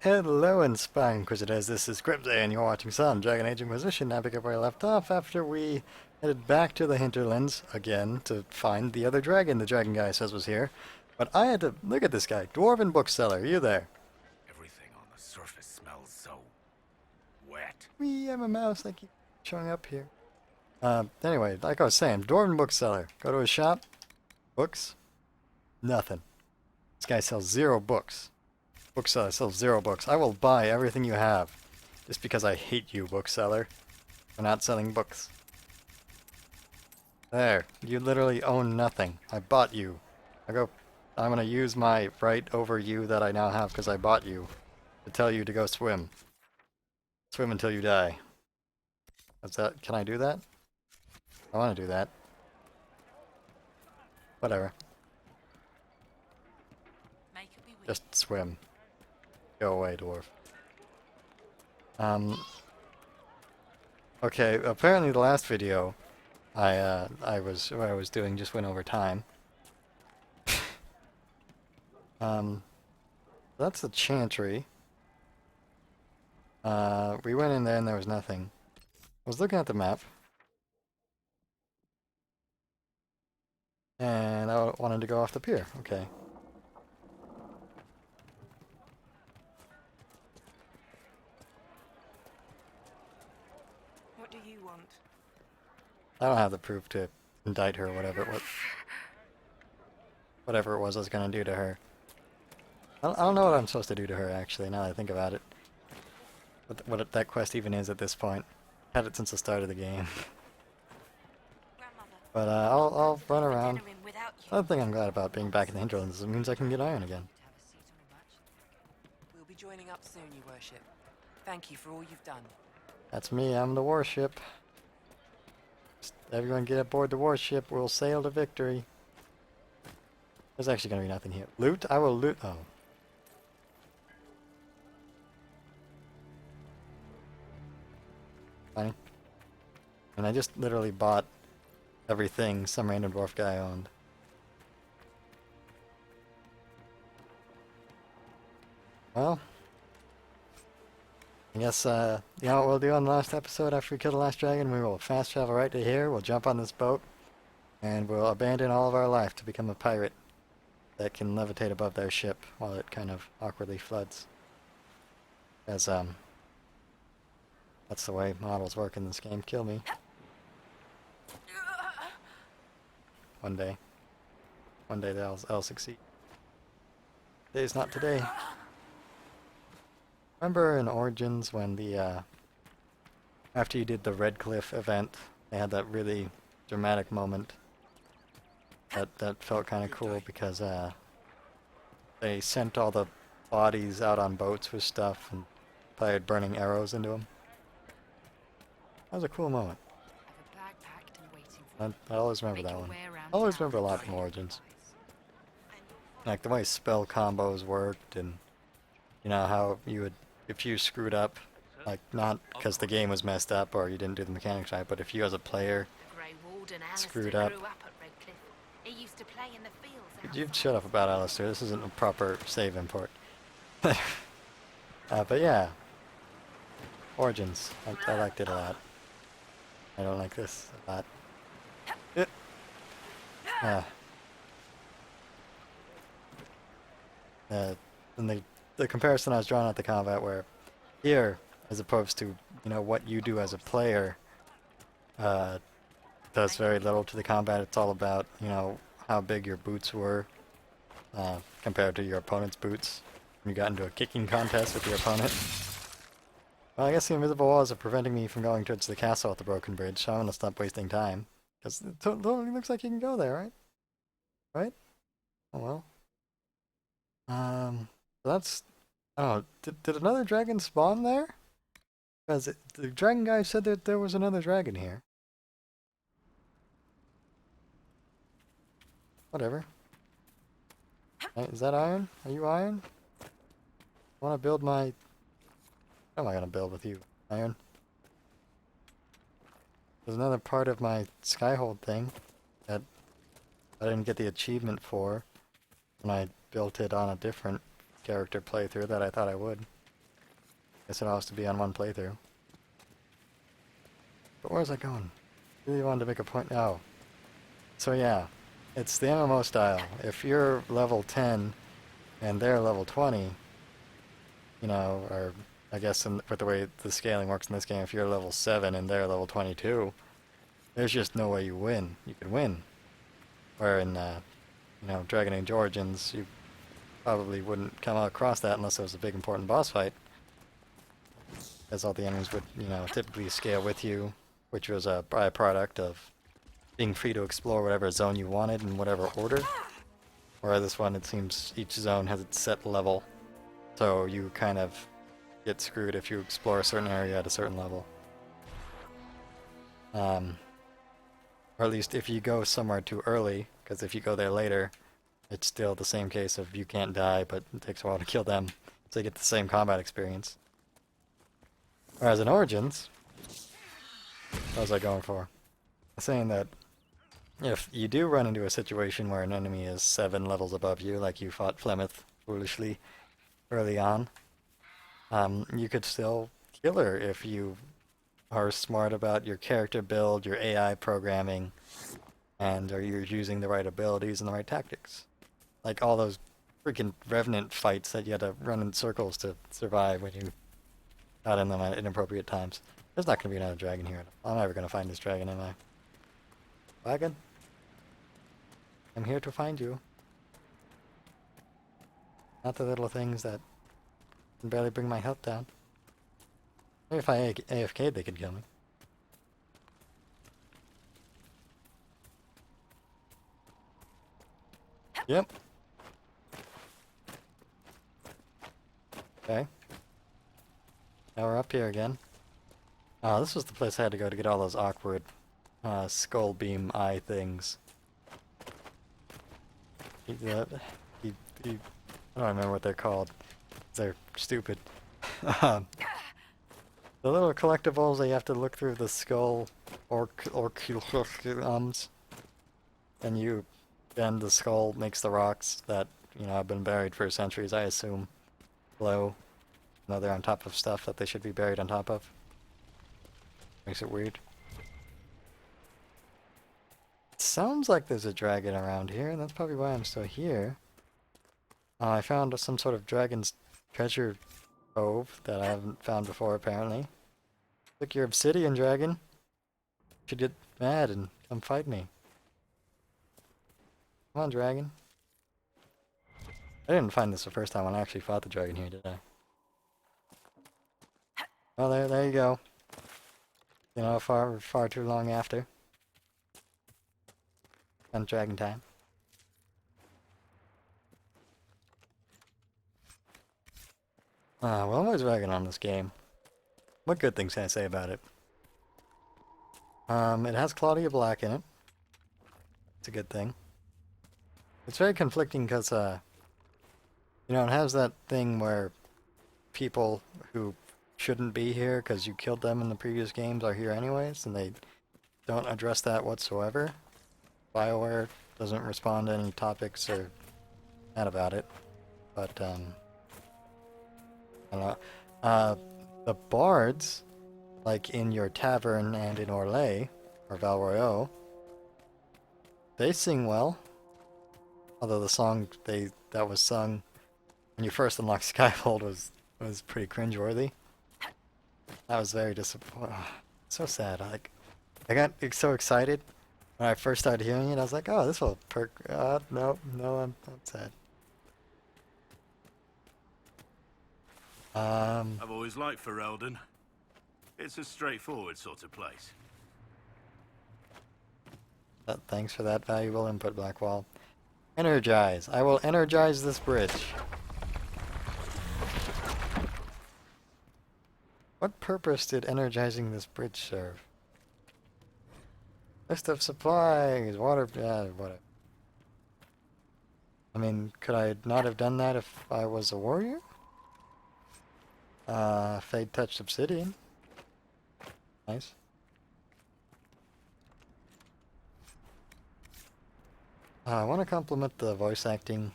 Hello, Inspiring Inquisitors. This is Grimsay, and you're watching some Dragon Age Inquisition. Now pick up where I left off after we headed back to the hinterlands again to find the other dragon the dragon guy says was here. But I had to look at this guy, Dwarven Bookseller. You there? Everything on the surface smells so wet. We have a mouse that keeps showing up here. Anyway, like I was saying, Dwarven Bookseller. Go to his shop. Books? Nothing. This guy sells 0 books. Bookseller sells 0 books. I will buy everything you have. Just because I hate you, bookseller, for not selling books. There. You literally own nothing. I bought you. I'm gonna use my right over you that I now have because I bought you to tell you to go swim. Swim until you die. Can I do that? I want to do that. Whatever. Just swim. Go away, dwarf. Okay, apparently the last video I was doing just went over time. That's the chantry. We went in there and there was nothing. I was looking at the map. And I wanted to go off the pier. Okay. What do you want? I don't have the proof to indict her or whatever it was. Whatever it was I was gonna do to her. I don't know what I'm supposed to do to her, actually, now that I think about it. What that quest even is at this point. Had it since the start of the game. But I'll run around. Another thing I'm glad about being back in the hinterlands is it means I can get iron again. We'll be joining up soon, Your Worship. Thank you for all you've done. That's me, I'm the warship. Just everyone get aboard the warship, we'll sail to victory. There's actually gonna be nothing here. Loot? I will loot. Oh. Fine. And I just literally bought everything some random dwarf guy owned. Well, I guess, you know what we'll do on the last episode after we kill the last dragon? We will fast travel right to here, we'll jump on this boat, and we'll abandon all of our life to become a pirate that can levitate above their ship while it kind of awkwardly floods. As, that's the way models work in this game. Kill me. One day. One day I'll succeed. Today's not today. Remember in Origins when the, after you did the Red Cliff event, they had that really dramatic moment that felt kind of cool because, they sent all the bodies out on boats with stuff and fired burning arrows into them. That was a cool moment. I always remember that one. I always remember a lot from Origins. Like the way spell combos worked and, you know, how you would, if you screwed up, like not because the game was messed up or you didn't do the mechanics right, but if you as a player screwed up. You'd shut up about Alistair, this isn't a proper save import. But yeah. Origins. I liked it a lot. I don't like this a lot. And the comparison I was drawing at the combat where here, as opposed to, you know, what you do as a player, does very little to the combat. It's all about, you know, how big your boots were compared to your opponent's boots. When you got into a kicking contest with your opponent. Well, I guess the invisible walls are preventing me from going towards the castle at the broken bridge, so I'm gonna stop wasting time. Because it totally looks like you can go there, right? Right? Oh well. So that's... Oh, did another dragon spawn there? Because the dragon guy said that there was another dragon here. Whatever. Is that iron? Are you iron? I want to build my... What am I going to build with you? Iron? There's another part of my Skyhold thing that I didn't get the achievement for when I built it on a different character playthrough that I thought I would. Guess it all has to be on one playthrough. But where's I going? Really wanted to make a point. Oh. So yeah, it's the MMO style. If you're level 10 and they're level 20, you know, or I guess with the way the scaling works in this game, if you're level 7 and they're level 22, there's just no way you win. You could win. Where in, you know, Dragon Age Origins, you probably wouldn't come across that unless it was a big important boss fight. As all the enemies would, you know, typically scale with you, which was a byproduct of being free to explore whatever zone you wanted in whatever order. Whereas this one, it seems each zone has its set level, so you kind of get screwed if you explore a certain area at a certain level. Or at least if you go somewhere too early, because if you go there later, it's still the same case of you can't die, but it takes a while to kill them, so you get the same combat experience. Whereas in Origins, what was I going for? I'm saying that if you do run into a situation where an enemy is 7 levels above you, like you fought Flemeth foolishly early on, you could still kill her if you are smart about your character build, your AI programming, and are you using the right abilities and the right tactics. Like all those freaking Revenant fights that you had to run in circles to survive when you got in them at inappropriate times. There's not going to be another dragon here. I'm never going to find this dragon, am I? Wagon? I'm here to find you. Not the little things that can barely bring my health down. Maybe if I AFK'd, they could kill me. Yep. Okay. Now we're up here again. This was the place I had to go to get all those awkward skull beam eye things. I don't remember what they're called. They're stupid. The little collectibles that you have to look through the skull and you bend the skull, makes the rocks that, you know, have been buried for centuries, I assume, glow. No, they're on top of stuff that they should be buried on top of. Makes it weird. It sounds like there's a dragon around here, and that's probably why I'm still here. I found some sort of dragon's treasure trove that I haven't found before, apparently. Look, your obsidian dragon. You should get mad and come fight me. Come on, dragon. I didn't find this the first time when I actually fought the dragon here, did I? Oh, there you go. You know, far too long after. On dragon time. Well, I'm always ragging on this game. What good things can I say about it? It has Claudia Black in it. It's a good thing. It's very conflicting because, you know, it has that thing where people who shouldn't be here because you killed them in the previous games are here anyways, and they don't address that whatsoever. BioWare doesn't respond to any topics or mad about it, but I don't know. The bards, like in your tavern and in Orlais or Val Royeaux, they sing well. Although the song that was sung when you first unlocked Skyfold was pretty cringeworthy. I was very disappointed. So sad. I got so excited when I first started hearing it. I was like, "Oh, this will perk." No, I'm sad. I've always liked Ferelden. It's a straightforward sort of place. Thanks for that valuable input, Blackwall. Energize. I will energize this bridge. What purpose did energizing this bridge serve? List of supplies, water, whatever. I mean, could I not have done that if I was a warrior? Fade touched obsidian. Nice. I want to compliment the voice acting,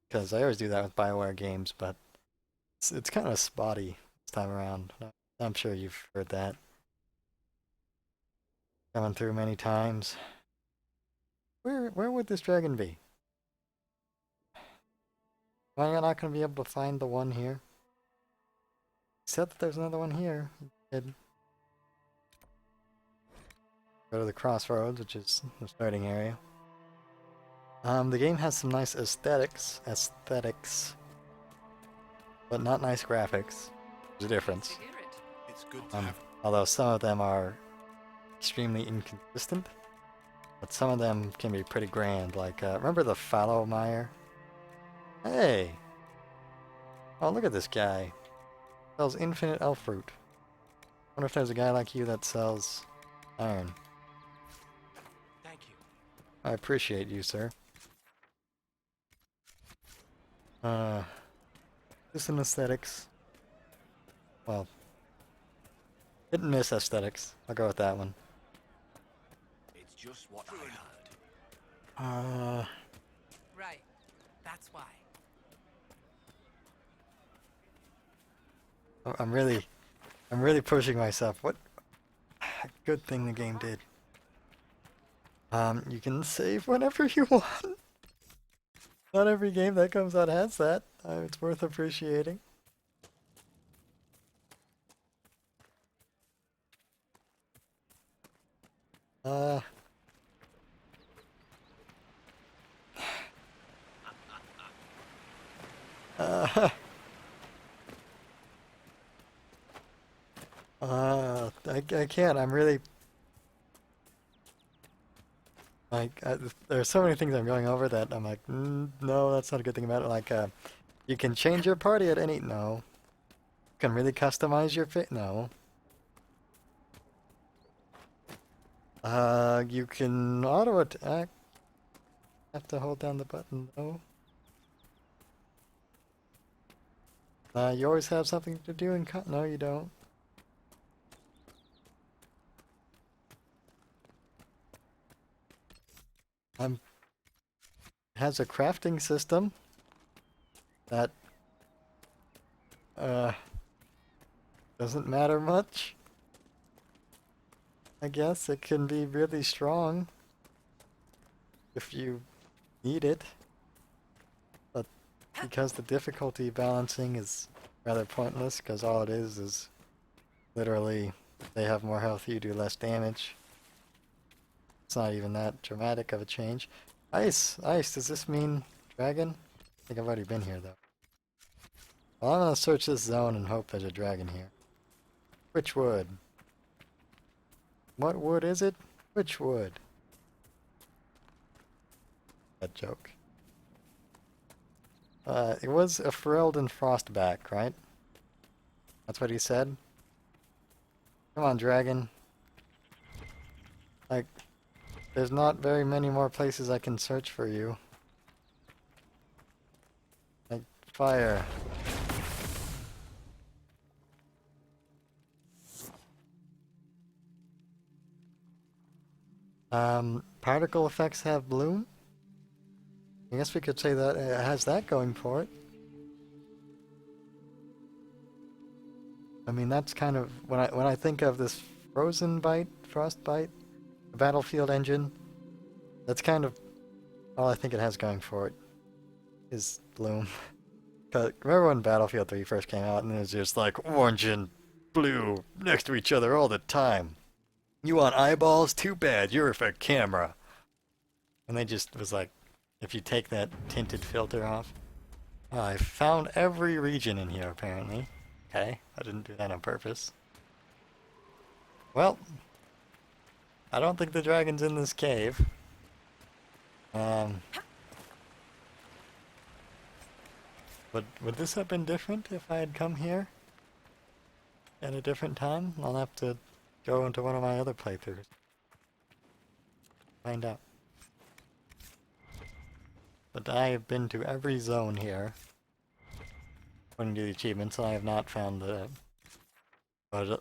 because I always do that with BioWare games, but It's kind of spotty this time around. I'm sure you've heard that coming through many times. Where would this dragon be? Am I not going to be able to find the one here? Except that there's another one here. Could go to the crossroads, which is the starting area. The game has some nice aesthetics, but not nice graphics. There's a difference. It's good to have. Although some of them are extremely inconsistent, but some of them can be pretty grand. Like, remember the fallow mire? Hey! Oh, look at this guy. Sells infinite elf fruit. Wonder if there's a guy like you that sells iron. Thank you. I appreciate you, sir. Just some aesthetics. Well, hit and miss aesthetics. I'll go with that one. It's just what I heard. Right. That's why. I'm really pushing myself. What good thing the game did. You can save whenever you want. Not every game that comes out has that. It's worth appreciating. Uh, I can't. I'm really like there's so many things I'm going over that I'm like, no, that's not a good thing about it. Like, you can change your party at any no. You can really customize your fit. No. You can auto attack. Have to hold down the button. No. You always have something to do in no, you don't. Has a crafting system that doesn't matter much. I guess it can be really strong if you need it, but because the difficulty balancing is rather pointless, because all it is literally they have more health, you do less damage. It's not even that dramatic of a change. Ice! Ice, does this mean dragon? I think I've already been here though. Well, I'm gonna search this zone and hope there's a dragon here. Which wood? What wood is it? Which wood? That joke. It was a Ferelden Frostback, right? That's what he said? Come on, dragon. Like, there's not very many more places I can search for you. Like, fire. Particle effects have bloom? I guess we could say that it has that going for it. I mean, that's kind of when I think of this frostbite, the Battlefield engine. That's kind of all I think it has going for it is bloom. 'Cause remember when Battlefield 3 first came out and it was just like orange and blue next to each other all the time. You want eyeballs? Too bad, you're a camera. And they just was like, if you take that tinted filter off. I found every region in here apparently. Okay, I didn't do that on purpose. Well, I don't think the dragon's in this cave. But would this have been different if I had come here at a different time? I'll have to go into one of my other playthroughs. Find out. But I have been to every zone here, according to the achievements, and I have not found the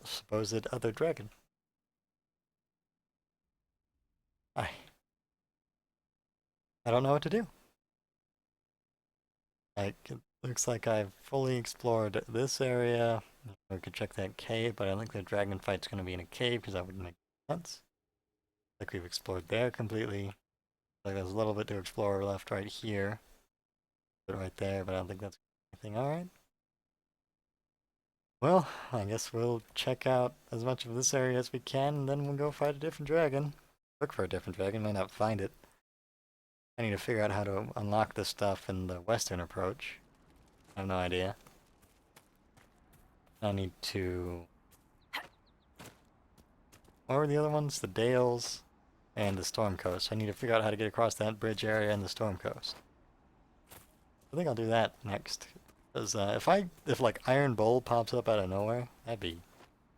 supposed other dragon. I don't know what to do. Like, Looks like I've fully explored this area. We could check that cave, but I don't think the dragon fight's going to be in a cave because that wouldn't make sense. Like we've explored there completely. Like there's a little bit to explore left right here. But right there, but I don't think that's anything. Alright. Well, I guess we'll check out as much of this area as we can, and then we'll go fight a different dragon. Look for a different dragon, may not find it. I need to figure out how to unlock this stuff in the western approach. I have no idea. I need to... What were the other ones? The Dales and the Storm Coast. I need to figure out how to get across that bridge area and the Storm Coast. I think I'll do that next. Because if like Iron Bowl pops up out of nowhere, that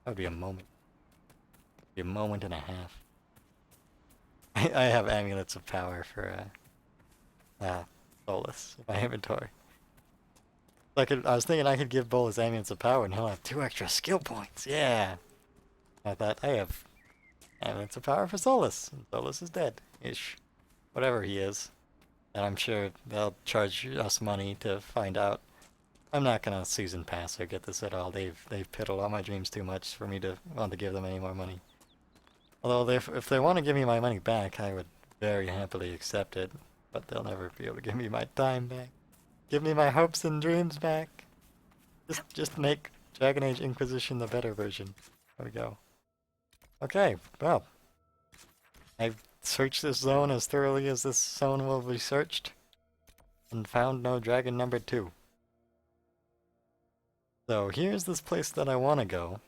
would be a moment. Be a moment and a half. I have amulets of power for Bolus in my inventory. I was thinking I could give Bolus amulets of power and he'll have 2 extra skill points. Yeah. I thought I have amulets of power for Solus. And Solus is dead. Ish. Whatever he is. And I'm sure they'll charge us money to find out. I'm not gonna season pass or get this at all. They've piddled all my dreams too much for me to want to give them any more money. Although if they want to give me my money back, I would very happily accept it. But they'll never be able to give me my time back. Give me my hopes and dreams back. Just make Dragon Age Inquisition the better version. There we go. Okay, well. I've searched this zone as thoroughly as this zone will be searched. And found no dragon number 2. So here's this place that I want to go.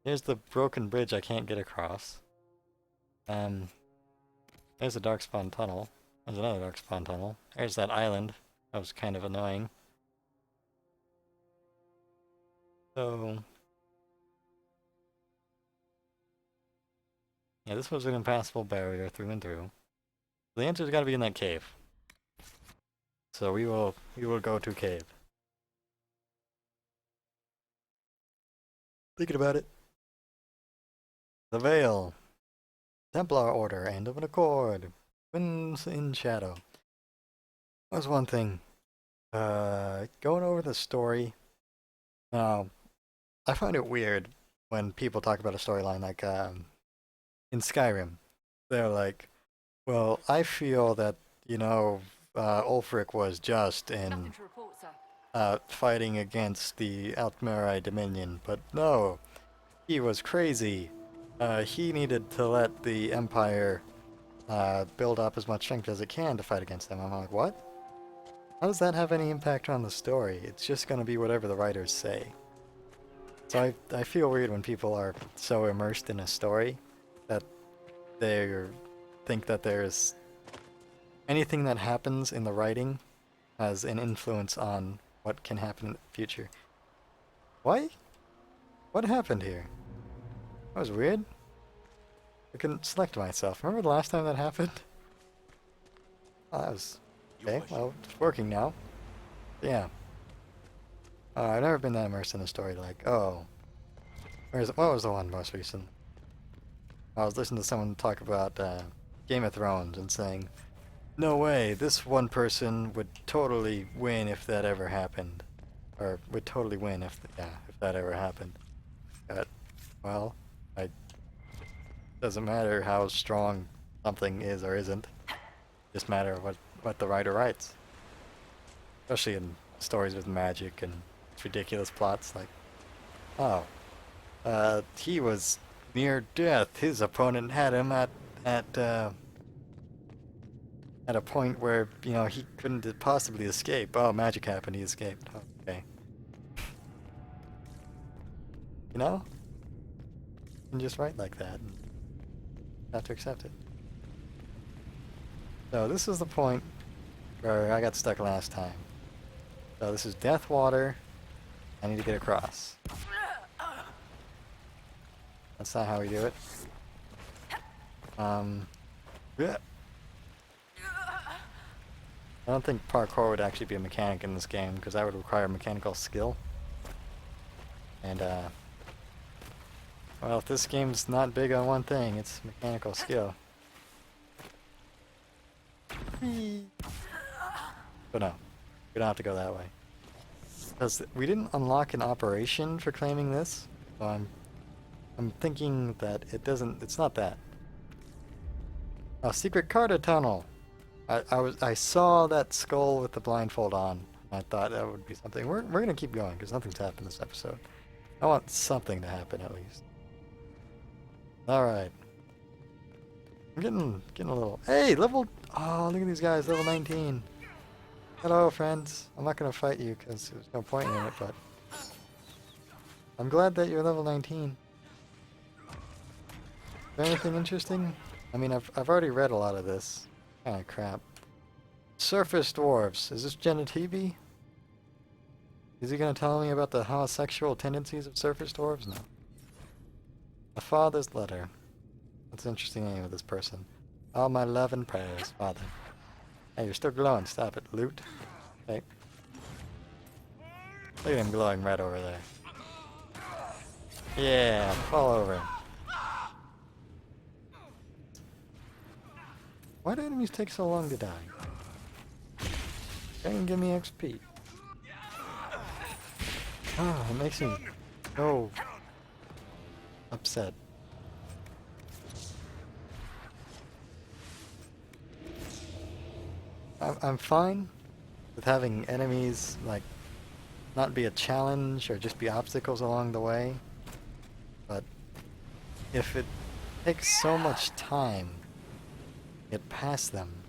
Here's the broken bridge I can't get across. There's a darkspawn tunnel. There's another darkspawn tunnel. There's that island. That was kind of annoying. So... yeah, this was an impassable barrier through and through. The answer's gotta be in that cave. So we will go to cave. Thinking about it. The Veil. Templar Order, and of an accord. Winds in Shadow. That was one thing. Going over the story. I find it weird when people talk about a storyline like, in Skyrim. They're like, well, I feel that, Ulfric was just in Nothing to report, sir. fighting against the Altmeri Dominion, but no, he was crazy. He needed to let the Empire build up as much strength as it can to fight against them. I'm like, what? How does that have any impact on the story? It's just going to be whatever the writers say. So I feel weird when people are so immersed in a story that they think that there's anything that happens in the writing has an influence on what can happen in the future. Why? What happened here? That was weird. I couldn't select myself. Remember the last time that happened? Oh, that was... okay, well, it's working now. Yeah. I've never been that immersed in a story like, oh... what was the one most recent? I was listening to someone talk about Game of Thrones and saying, no way, this one person would totally win if that ever happened. Or would totally win if that ever happened. But, well, doesn't matter how strong something is or isn't. Just matter what the writer writes. Especially in stories with magic and ridiculous plots like, oh, he was near death. His opponent had him at a point where, he couldn't possibly escape. Oh, magic happened, he escaped. Okay. You can just write like that and have to accept it. So this is the point where I got stuck last time. So this is Death Water. I need to get across. That's not how we do it. Yeah. I don't think parkour would actually be a mechanic in this game, because that would require mechanical skill. And, well, if this game's not big on one thing, it's mechanical skill. But no, we don't have to go that way. Because we didn't unlock an operation for claiming this, so I'm thinking that it's not that. Oh, secret Carter tunnel! I saw that skull with the blindfold on. I thought that would be something. We're gonna keep going, because nothing's happened this episode. I want something to happen, at least. Alright. I'm getting a little... Hey, level... Oh, look at these guys, level 19. Hello, friends. I'm not gonna fight you, because there's no point in it, but... I'm glad that you're level 19. Is there anything interesting? I mean, I've already read a lot of this. Kinda crap. Surface dwarves. Is this Genetibi? Is he gonna tell me about the homosexual tendencies of surface dwarves? No. A father's letter. What's the interesting name of this person? All my love and prayers, Father. Hey, you're still glowing. Stop it. Loot. Hey. Look at him glowing red over there. Yeah, fall over. Why do enemies take so long to die? They can give me XP. Oh, it makes me so upset. I'm fine with having enemies, like, not be a challenge or just be obstacles along the way. But if it takes so much time to get past them,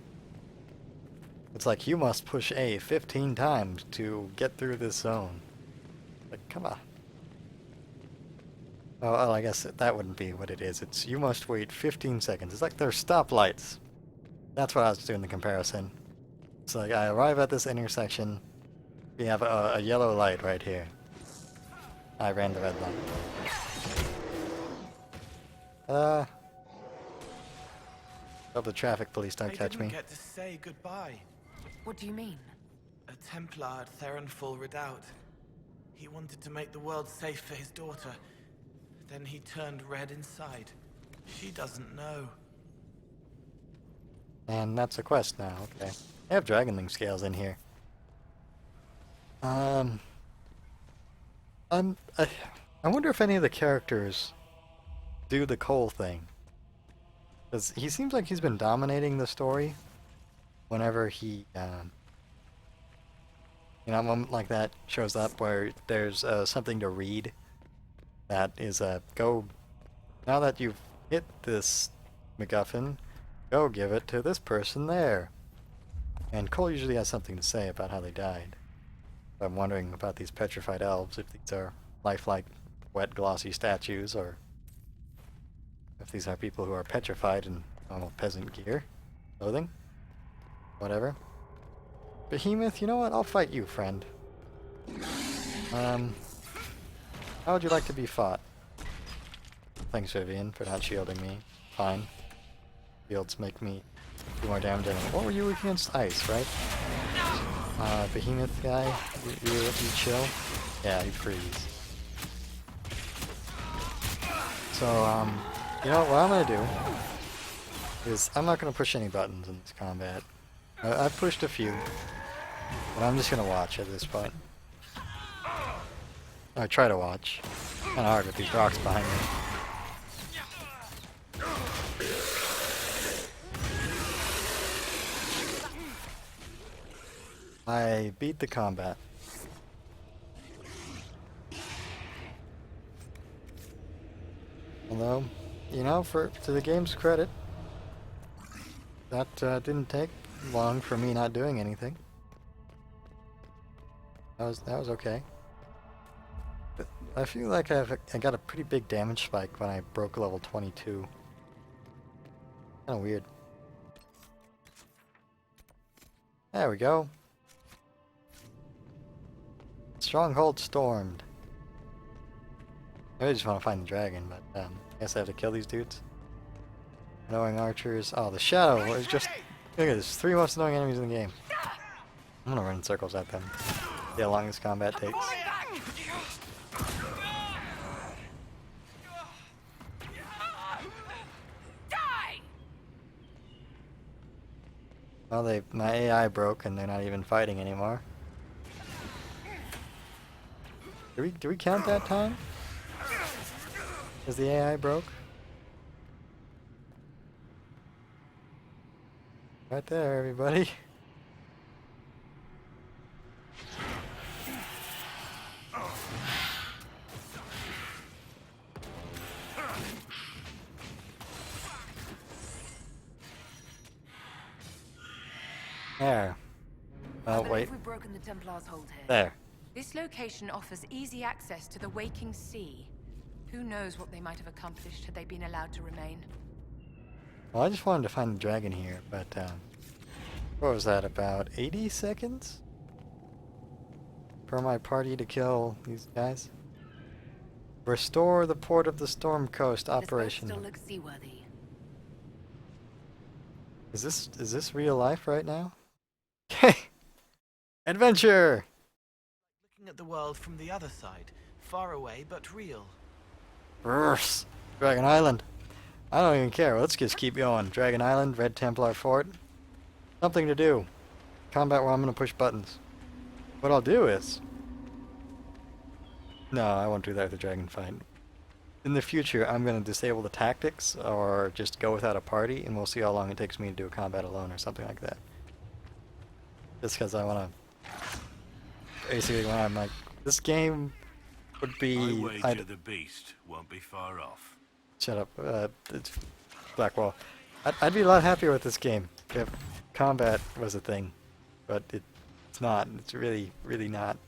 it's like you must push A 15 times to get through this zone. Like, come on. Oh, well, I guess that wouldn't be what it is. It's you must wait 15 seconds. It's like they're stoplights. That's what I was doing the comparison. It's like I arrive at this intersection. We have a yellow light right here. I ran the red light. Hope the traffic police don't catch me. I didn't get to say goodbye. What do you mean? A Templar at Theronfall Redoubt. He wanted to make the world safe for his daughter. Then he turned red inside. She doesn't know. And that's a quest now, okay. I have Dragonling scales in here. I wonder if any of the characters do the Cole thing. Because he seems like he's been dominating the story whenever he, you know, a moment like that shows up where there's something to read that is go, now that you've hit this MacGuffin, go give it to this person there. And Cole usually has something to say about how they died. I'm wondering about these petrified elves, if these are lifelike, wet, glossy statues, or if these are people who are petrified in normal peasant gear, clothing, whatever. Behemoth, you know what? I'll fight you, friend. How would you like to be fought? Thanks, Vivian, for not shielding me. Fine. Shields make me do more damage anyway. What were you against? Ice, right? Behemoth guy? You chill? Yeah, you freeze. So, you know what I'm gonna do is I'm not gonna push any buttons in this combat. I've pushed a few, but I'm just gonna watch at this point. I try to watch. Kinda hard with these rocks behind me. I beat the combat. Although, you know, to the game's credit, that didn't take long for me not doing anything. That was okay. But I feel like I got a pretty big damage spike when I broke level 22. Kinda weird. There we go. Stronghold stormed. I really just want to find the dragon, but I guess I have to kill these dudes. Annoying archers. Oh, the shadow is just... Look at this. 3 most annoying enemies in the game. I'm gonna run in circles at them. See how long this combat takes. Well, my AI broke and they're not even fighting anymore. Do we count that time? Is the AI broke? Right there, everybody. There. Oh, I wait. believe we've broken the Templar's hold here. There. This location offers easy access to the waking sea. Who knows what they might have accomplished had they been allowed to remain. Well, I just wanted to find the dragon here, but, what was that, about 80 seconds? For my party to kill these guys? Restore the Port of the Storm Coast operation. This boat still looks seaworthy. Is this real life right now? Okay. Adventure! Looking at the world from the other side, far away but real. Brrrs. Dragon Island. I don't even care. Let's just keep going. Dragon Island, Red Templar Fort. Something to do. Combat where I'm gonna push buttons. What I'll do is... No, I won't do that with the dragon fight. In the future, I'm gonna disable the tactics, or just go without a party, and we'll see how long it takes me to do a combat alone, or something like that. Just because I wanna... Basically, when I'm like, this game would be... I wager the beast won't be far off. Shut up. It's Blackwall. I'd be a lot happier with this game if combat was a thing, but it's not. It's really, really not.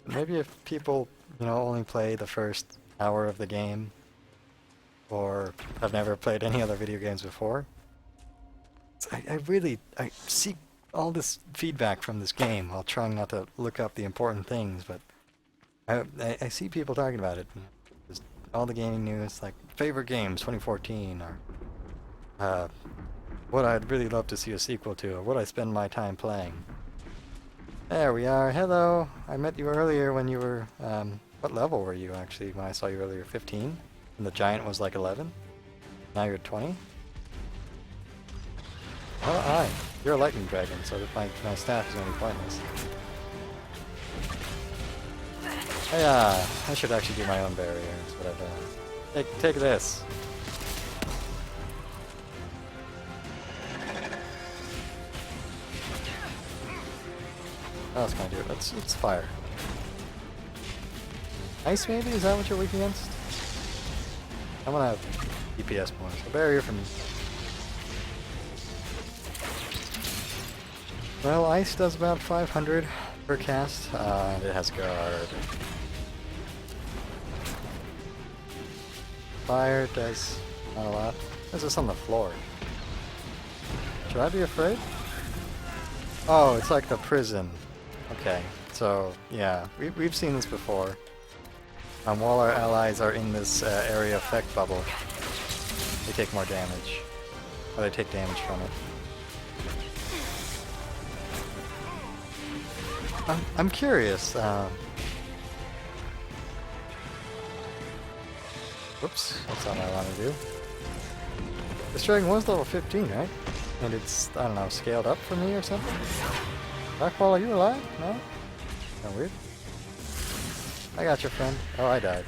Maybe if people, only play the first hour of the game, or have never played any other video games before. I seek all this feedback from this game while trying not to look up the important things, but I see people talking about it. Just all the gaming news, like favorite games 2014, or what I'd really love to see a sequel to, or what I spend my time playing. There we are. Hello. I met you earlier when you were, what level were you actually when I saw you earlier? 15? And the giant was like 11? Now you're 20? Oh, aye. You're a lightning dragon, so that my staff is going to be pointless. Yeah, I should actually do my own barrier. That's what I've done. Take this. What else can I do? Let's fire. Ice maybe? Is that what you're weak against? I'm gonna have DPS more. So barrier for me. Well, ice does about 500 per cast. It has guard. Fire does not a lot. There's just on the floor. Should I be afraid? Oh, it's like the prison. Okay, so yeah, we've seen this before. While our allies are in this area effect bubble, they take more damage, or they take damage from it. I'm curious. Whoops, that's not what I want to do. This dragon was level 15, right? And it's, I don't know, scaled up for me or something? Blackwall, are you alive? No? Kinda weird. I got your friend. Oh, I died.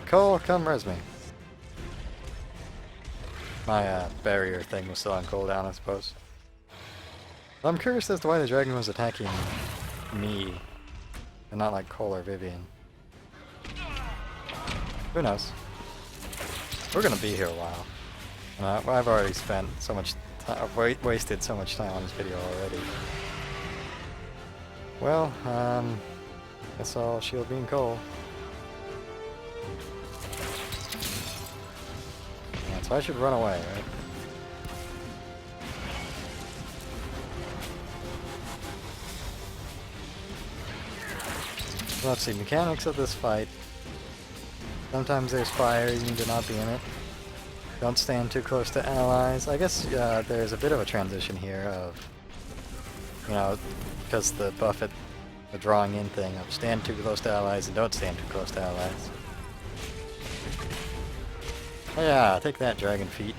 Cole, come res me. My barrier thing was still on cooldown, I suppose. I'm curious as to why the dragon was attacking me, and not like Cole or Vivian. Who knows? We're gonna be here a while. And I've already spent so much time, I've wasted so much time on this video already. Well, guess I'll shield beam Cole. Yeah, so I should run away, right? Let's see, mechanics of this fight. Sometimes there's fire, you need to not be in it. Don't stand too close to allies. I guess there's a bit of a transition here of, because the buff at the drawing in thing of stand too close to allies and don't stand too close to allies. Oh yeah, take that, dragon feet.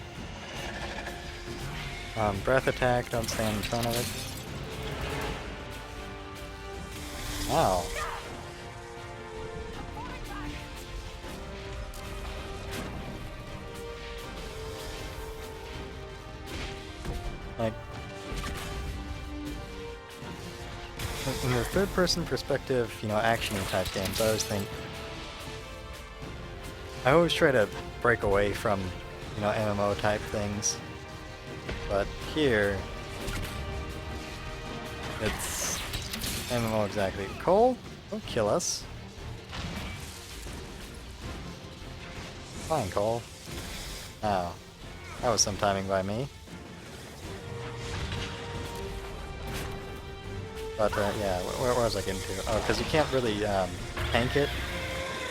Breath attack, don't stand in front of it. Ow. Like, in the third-person perspective, you know, action-y type games, I always try to break away from, you know, MMO type things. But here, it's MMO exactly. Cole, don't kill us. Fine, Cole. Oh, that was some timing by me. But yeah, where was I getting to? Oh, because you can't really tank it.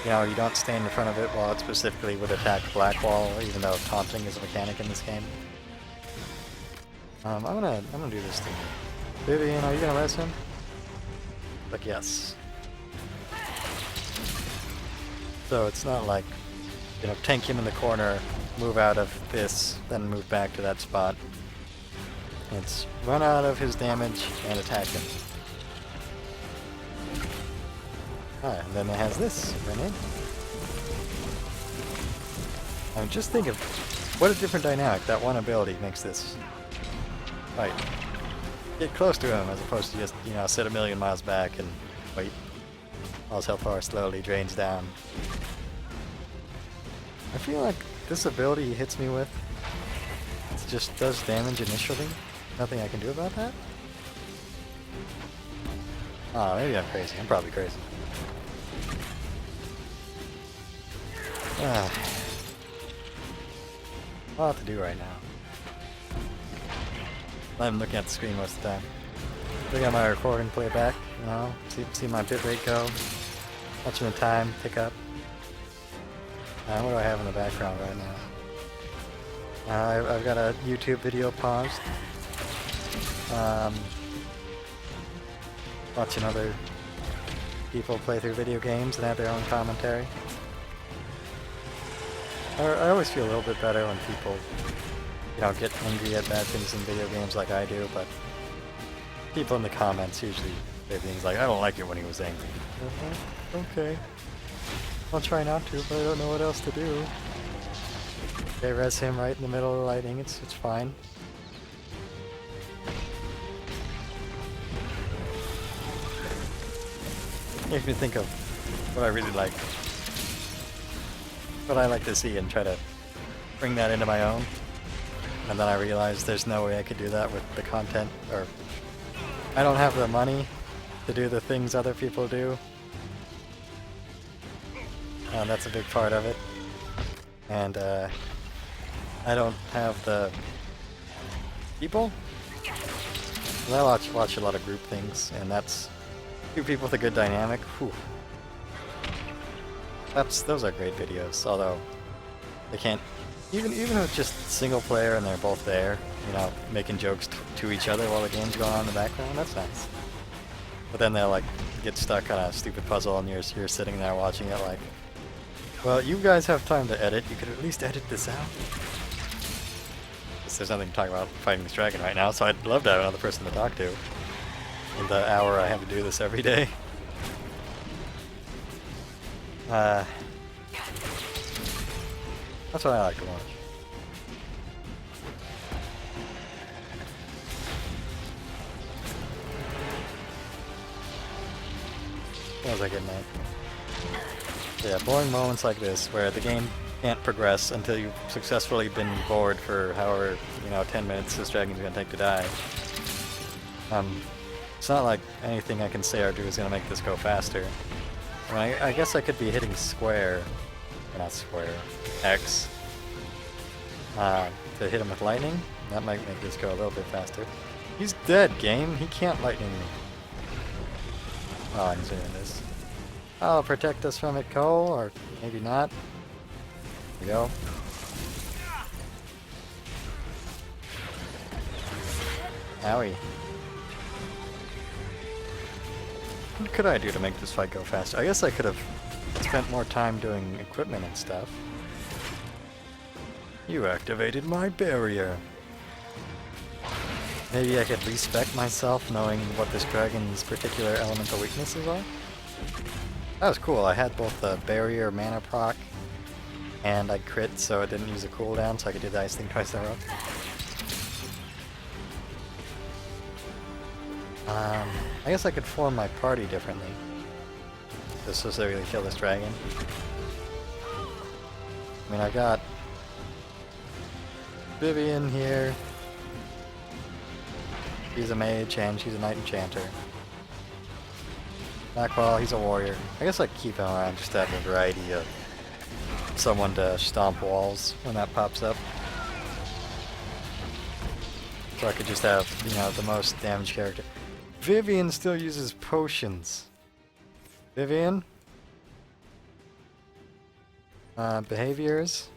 You know, you don't stand in front of it while it specifically would attack Black Wall, even though taunting is a mechanic in this game. I'm gonna do this thing. Vivian, are you gonna res him? Like, yes. So it's not like, you know, tank him in the corner, move out of this, then move back to that spot. It's run out of his damage and attack him. Alright, and then it has this grenade. I mean, just think of what a different dynamic that one ability makes this fight. Get close to him as opposed to just, you know, sit a million miles back and wait while his health bar slowly drains down. I feel like this ability he hits me with, it just does damage initially. Nothing I can do about that? Oh, maybe I'm crazy. I'm probably crazy. Ah. A lot to do right now. I'm looking at the screen most of the time. Look at my recording, play it back, you know, see my bitrate go, watching the time tick up. What do I have in the background right now? I've got a YouTube video paused. Watching other people play through video games and have their own commentary. I always feel a little bit better when people, you know, get angry at bad things in video games like I do, but people in the comments usually say things like, I don't like it when he was angry. Okay. I'll try not to, but I don't know what else to do. Okay, res him right in the middle of the lightning, it's fine. Makes me think of what I really like. What I like to see and try to bring that into my own. And then I realized there's no way I could do that with the content, or I don't have the money to do the things other people do. That's a big part of it. And I don't have the people. Well, I watch a lot of group things, and that's two people with a good dynamic. Whew. Those are great videos, although they can't, even if it's just single player and they're both there, you know, making jokes to each other while the game's going on in the background, that's nice. But then they'll like get stuck on a stupid puzzle and you're sitting there watching it like, well, you guys have time to edit, you could at least edit this out. There's nothing to talk about fighting this dragon right now, so I'd love to have another person to talk to in the hour I have to do this every day. That's what I like to watch. What was I getting at? Yeah, boring moments like this where the game can't progress until you've successfully been bored for however, you know, 10 minutes this dragon's gonna take to die. It's not like anything I can say or do is gonna make this go faster. I mean, I guess I could be hitting square, or not square, X, to hit him with lightning. That might make this go a little bit faster. He's dead, game. He can't lightning me. Oh, I'm doing this. I'll protect us from it, Cole, or maybe not. Here we go. Owie. What could I do to make this fight go faster? I guess I could have spent more time doing equipment and stuff. You activated my barrier. Maybe I could respec myself knowing what this dragon's particular elemental weaknesses are. That was cool. I had both the barrier mana proc and I crit so it didn't use a cooldown, so I could do the ice thing twice in a row. I guess I could form my party differently to specifically kill this dragon. I mean, I got Vivian here. She's a mage and she's a knight enchanter. Blackwall, he's a warrior. I guess I keep him around just to have a variety of someone to stomp walls when that pops up. So I could just have, you know, the most damage character. Vivian still uses potions. Vivian? Behaviors?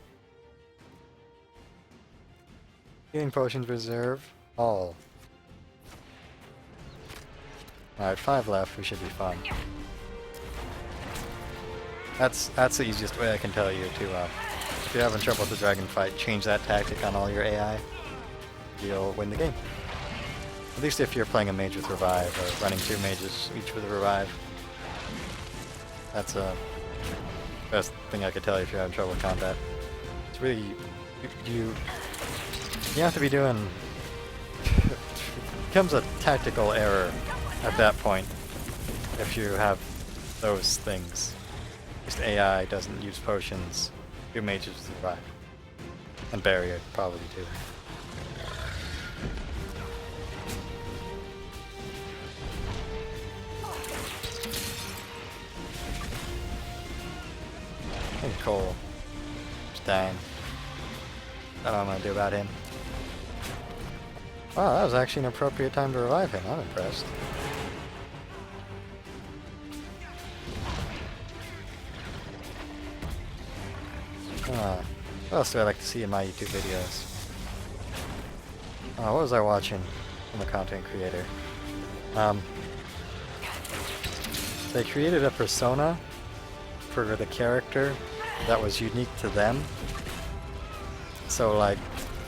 Healing potions reserve. All. Alright, 5 left, we should be fine. That's the easiest way I can tell you to, if you're having trouble with the dragon fight, change that tactic on all your AI. You'll win the game. At least if you're playing a mage with revive, or running 2 mages, each with a revive. That's the best thing I could tell you if you're having trouble with combat. It's really, you have to be doing, it becomes a tactical error at that point if you have those things. Just AI doesn't use potions, 2 mages survive. And barrier probably too. I think Cole is dying. I don't know what I'm gonna do about him. Wow, that was actually an appropriate time to revive him. I'm impressed. What else do I like to see in my YouTube videos? What was I watching from a content creator? They created a persona for the character that was unique to them. So like,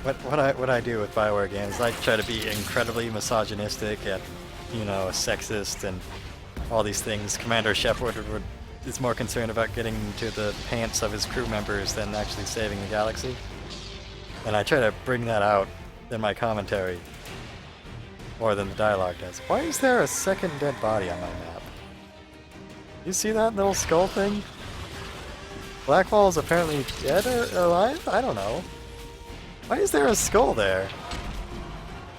what I do with Bioware games, I try to be incredibly misogynistic and, you know, sexist and all these things. Commander Shepard is more concerned about getting to the pants of his crew members than actually saving the galaxy. And I try to bring that out in my commentary more than the dialogue does. Why is there a second dead body on my map? You see that little skull thing? Blackwall is apparently dead or alive? I don't know. Why is there a skull there?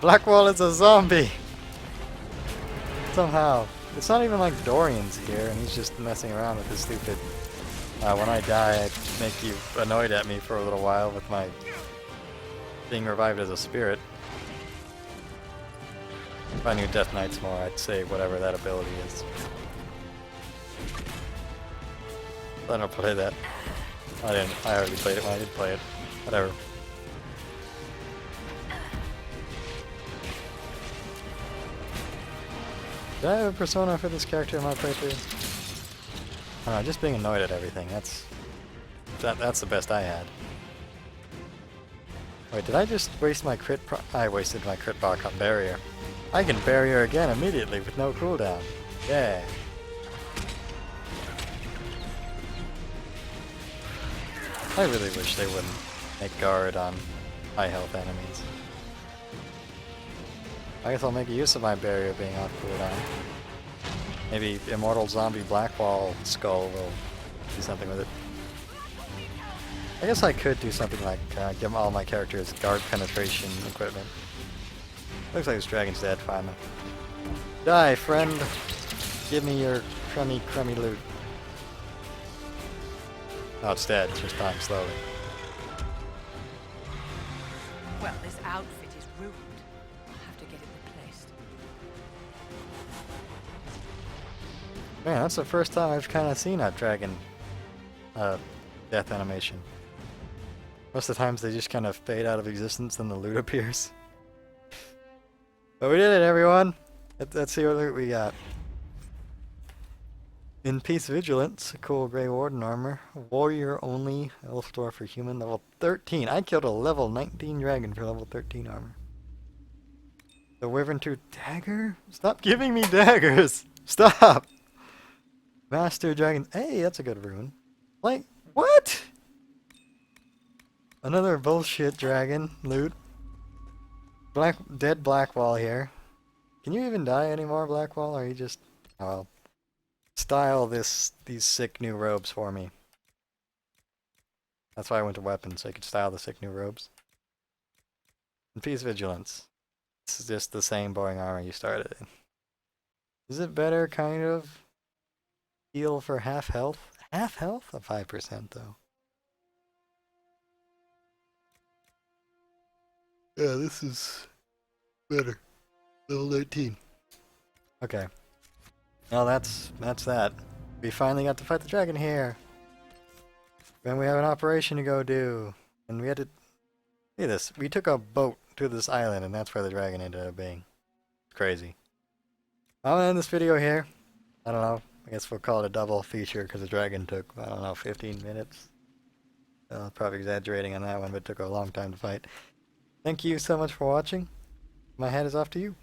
Blackwall is a zombie! Somehow. It's not even like Dorian's here and he's just messing around with his stupid... when I die, I make you annoyed at me for a little while with my being revived as a spirit. If I knew Death Knights more, I'd say whatever that ability is. I don't play that. I already played it when I did play it. Whatever. Did I have a persona for this character in my playthrough? I don't know, just being annoyed at everything. That's the best I had. Wait, did I just waste my crit I wasted my crit block on barrier. I can barrier again immediately with no cooldown. Yeah. I really wish they wouldn't make guard on high health enemies. I guess I'll make use of my barrier being off cooldown. Maybe Immortal Zombie Blackwall Skull will do something with it. I guess I could do something like give all my characters guard penetration equipment. Looks like this dragon's dead finally. Die, friend! Give me your crummy loot. Oh, it's dead. It's just dying slowly. Well, this outfit is ruined. I'll have to get it replaced. Man, that's the first time I've kind of seen a dragon death animation. Most of the times they just kind of fade out of existence and the loot appears. But we did it, everyone! Let's see what loot we got. In Peace Vigilance, cool Grey Warden armor. Warrior only, Elf Dwarf for human, level 13. I killed a level 19 dragon for level 13 armor. The Wyvern 2 dagger? Stop giving me daggers! Stop! Master Dragon. Hey, that's a good rune. Like, what? Another bullshit dragon loot. Dead Blackwall here. Can you even die anymore, Blackwall? Or are you just... Oh, well. Style these sick new robes for me. That's why I went to weapons, so I could style the sick new robes. And Peace Vigilance. This is just the same boring armor you started in. Is it better, kind of? Heal for half health? Half health? 5% though. Yeah, this is better. Level 19. Okay. Well, that's that. We finally got to fight the dragon here. Then we have an operation to go do. And we had to... Look at this. We took a boat to this island, and that's where the dragon ended up being. It's crazy. I'm gonna end this video here. I don't know. I guess we'll call it a double feature, because the dragon took, I don't know, 15 minutes. Probably exaggerating on that one, but it took a long time to fight. Thank you so much for watching. My hat is off to you.